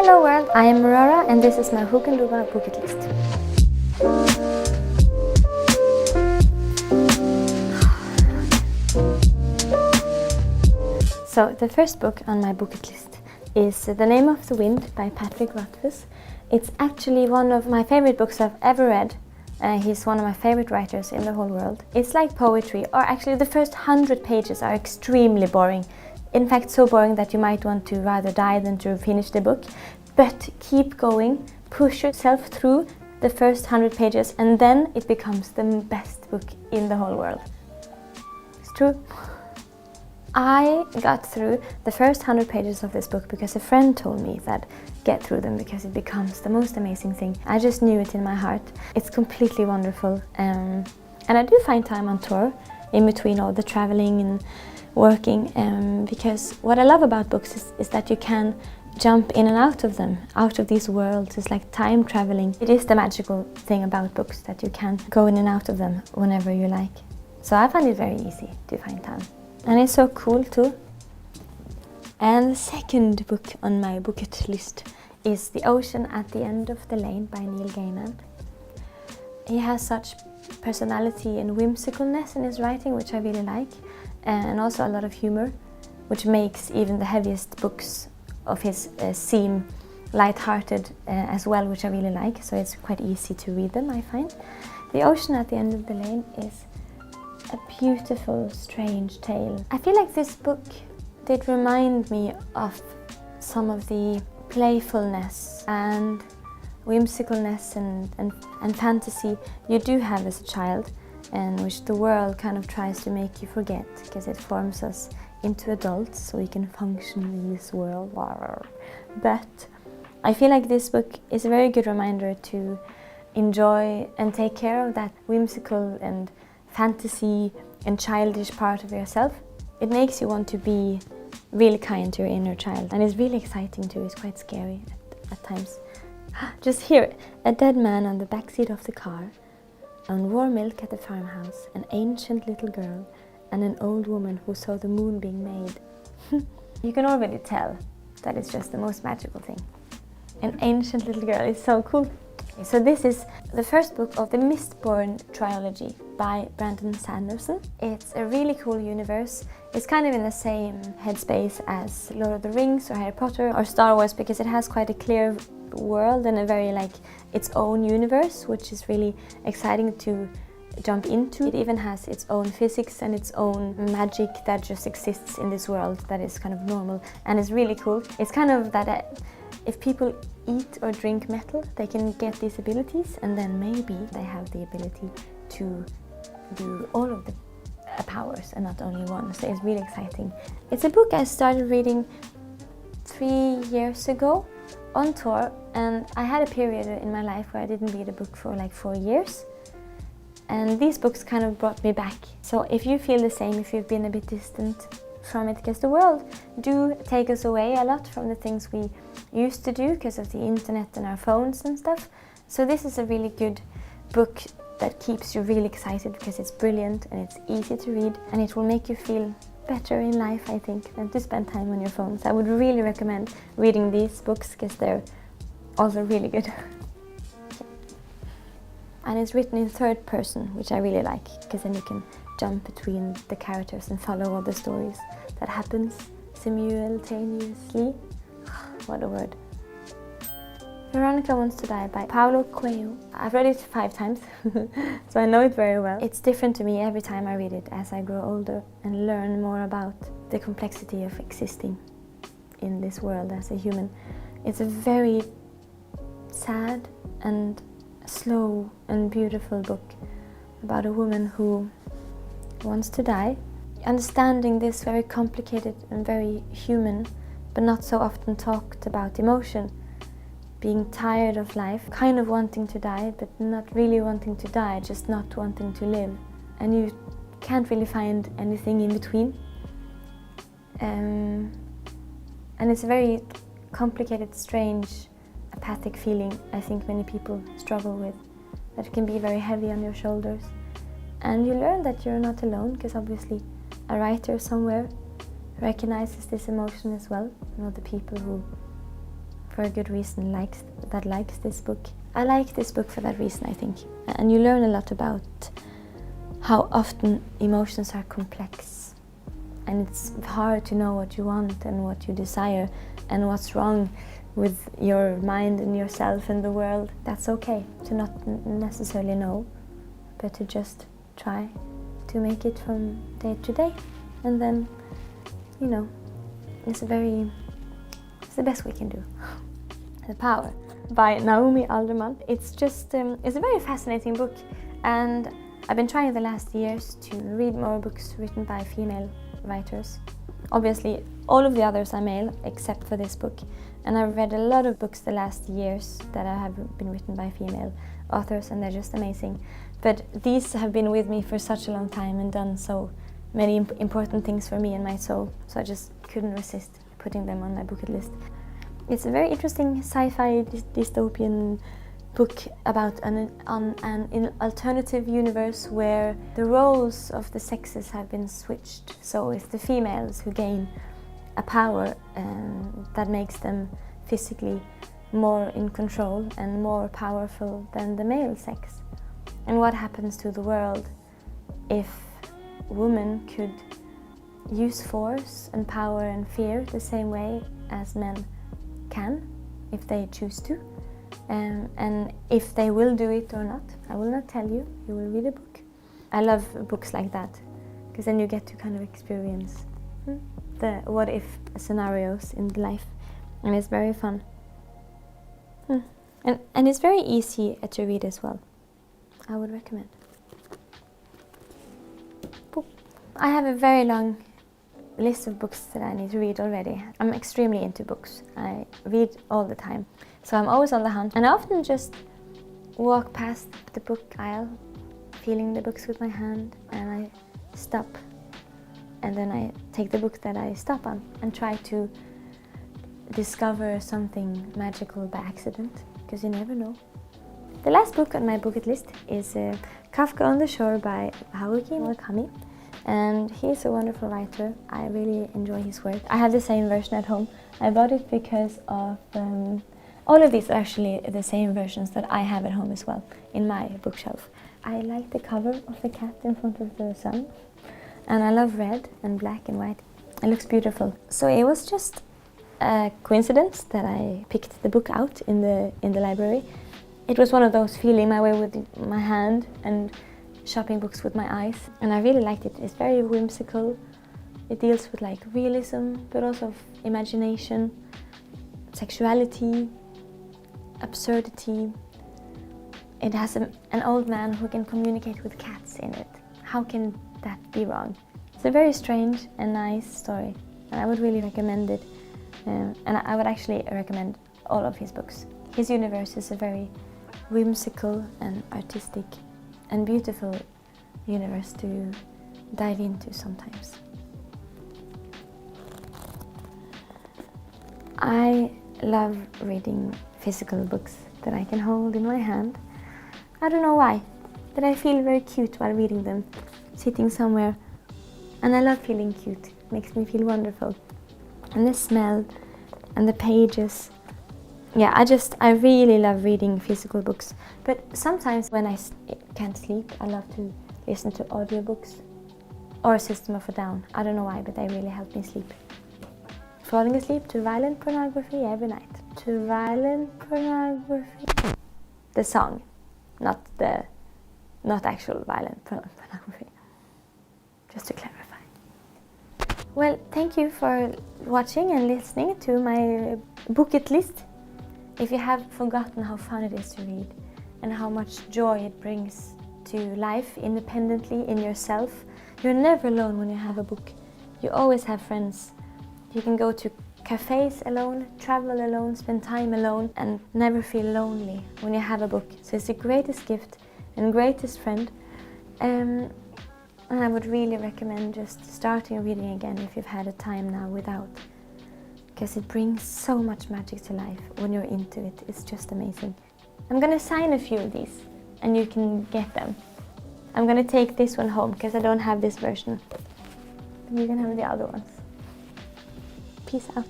Hello world, I am Aurora and this is my 휴젠두벨 bucket list. So the first book on my bucket list is The Name of the Wind by Patrick Rothfuss. It's actually one of my favorite books I've ever read. He's one of my favorite writers in the whole world. It's like poetry, or actually the first 100 pages are extremely boring. In fact, so boring that you might want to rather die than to finish the book. But keep going, push yourself through the first 100 pages and then it becomes the best book in the whole world. It's true. I got through the first 100 pages of this book because a friend told me that get through them because it becomes the most amazing thing. I just knew it in my heart. It's completely wonderful. And I do find time on tour in between all the traveling and working because what I love about books is that you can jump in and out of them, out of these worlds. It's like time traveling. It is the magical thing about books that you can go in and out of them whenever you like. So I find it very easy to find time. And it's so cool too. And the second book on my bucket list is The Ocean at the End of the Lane by Neil Gaiman. He has such personality and whimsicalness in his writing, which I really like, and also a lot of humor, which makes even the heaviest books of his seem light-hearted as well, which I really like, so it's quite easy to read them, I find. The Ocean at the End of the Lane is a beautiful, strange tale. I feel like this book did remind me of some of the playfulness and whimsicalness and fantasy you do have as a child, and which the world kind of tries to make you forget because it forms us into adults so we can function in this world. But I feel like this book is a very good reminder to enjoy and take care of that whimsical and fantasy and childish part of yourself. It makes you want to be really kind to your inner child, and it's really exciting too. It's quite scary at times. Just hear it. A dead man on the backseat of the car, on warm milk at the farmhouse, an ancient little girl, and an old woman who saw the moon being made. You can already tell that it's just the most magical thing. An ancient little girl is so cool. So this is the first book of the Mistborn trilogy by Brandon Sanderson. It's a really cool universe. It's kind of in the same headspace as Lord of the Rings or Harry Potter or Star Wars, because it has quite a clear world and a very its own universe, which is really exciting to jump into. It even has its own physics and its own magic that just exists in this world that is kind of normal, and it's really cool. It's kind of that if people eat or drink metal, they can get these abilities, and then maybe they have the ability to do all of the powers and not only one. So it's really exciting. It's a book I started reading 3 years ago on tour, and I had a period in my life where I didn't read a book for 4 years. And these books kind of brought me back. So if you feel the same, if you've been a bit distant from it, because the world do take us away a lot from the things we used to do because of the internet and our phones and stuff. So this is a really good book that keeps you really excited because it's brilliant and it's easy to read, and it will make you feel better in life, I think, than to spend time on your phones. I would really recommend reading these books because they're also really good. And it's written in third person, which I really like, because then you can jump between the characters and follow all the stories that happens simultaneously. What a word. Veronica Wants to Die by Paulo Coelho. I've read it 5 times, so I know it very well. It's different to me every time I read it as I grow older and learn more about the complexity of existing in this world as a human. It's a very sad and slow and beautiful book about a woman who wants to die, understanding this very complicated and very human but not so often talked about emotion, being tired of life, kind of wanting to die but not really wanting to die, just not wanting to live, and you can't really find anything in between. And it's a very complicated, strange, apathic feeling I think many people struggle with, that can be very heavy on your shoulders. And you learn that you're not alone, because obviously a writer somewhere recognizes this emotion as well, and all the people who for a good reason that likes this book. I like this book for that reason, I think. And you learn a lot about how often emotions are complex. And it's hard to know what you want and what you desire and what's wrong with your mind and yourself and the world. That's okay to not necessarily know, but to just try to make it from day to day. And then, you know, it's the best we can do. The Power by Naomi Alderman. It's just, it's a very fascinating book, and I've been trying the last years to read more books written by female writers. Obviously, all of the others are male, except for this book. And I've read a lot of books the last years that have been written by female authors, and they're just amazing. But these have been with me for such a long time and done so many important things for me and my soul, so I just couldn't resist putting them on my bucket list. It's a very interesting sci-fi dystopian book about an alternative universe where the roles of the sexes have been switched. So it's the females who gain a power that makes them physically more in control and more powerful than the male sex. And what happens to the world if women could use force and power and fear the same way as men can, if they choose to, and if they will do it or not. I will not tell you, you will read a book. I love books like that, because then you get to kind of experience the what if scenarios in life, and it's very fun. And it's very easy to read as well. I would recommend. I have a very long list of books that I need to read already. I'm extremely into books. I read all the time. So I'm always on the hunt. And I often just walk past the book aisle, feeling the books with my hand, and I stop. And then I take the book that I stop on and try to discover something magical by accident, because you never know. The last book on my bucket list is Kafka on the Shore by Haruki Murakami. And he's a wonderful writer. I really enjoy his work. I have the same version at home. I bought it because of all of these are actually the same versions that I have at home as well in my bookshelf. I like the cover of the cat in front of the sun, and I love red and black and white. It looks beautiful. So it was just a coincidence that I picked the book out in the library. It was one of those feeling my way with my hand and shopping books with my eyes, and I really liked it. It's very whimsical. It deals with like realism, but also imagination, sexuality, absurdity. It has an old man who can communicate with cats in it. How can that be wrong? It's a very strange and nice story, and I would really recommend it. And I would actually recommend all of his books. His universe is a very whimsical and artistic and beautiful universe to dive into sometimes. I love reading physical books that I can hold in my hand. I don't know why, but I feel very cute while reading them, sitting somewhere. And I love feeling cute, it makes me feel wonderful. And the smell and the pages. Yeah, I really love reading physical books. But sometimes when I can't sleep, I love to listen to audiobooks or System of a Down. I don't know why, but they really help me sleep. Falling asleep to violent pornography every night. To violent pornography. The song, not actual violent pornography. Just to clarify. Well, thank you for watching and listening to my bucket list. If you have forgotten how fun it is to read and how much joy it brings to life independently in yourself, you're never alone when you have a book. You always have friends. You can go to cafes alone, travel alone, spend time alone, and never feel lonely when you have a book. So it's the greatest gift and greatest friend. And I would really recommend just starting reading again if you've had a time now without. Because it brings so much magic to life when you're into it. It's just amazing. I'm gonna sign a few of these and you can get them. I'm gonna take this one home because I don't have this version. You can have the other ones. Peace out.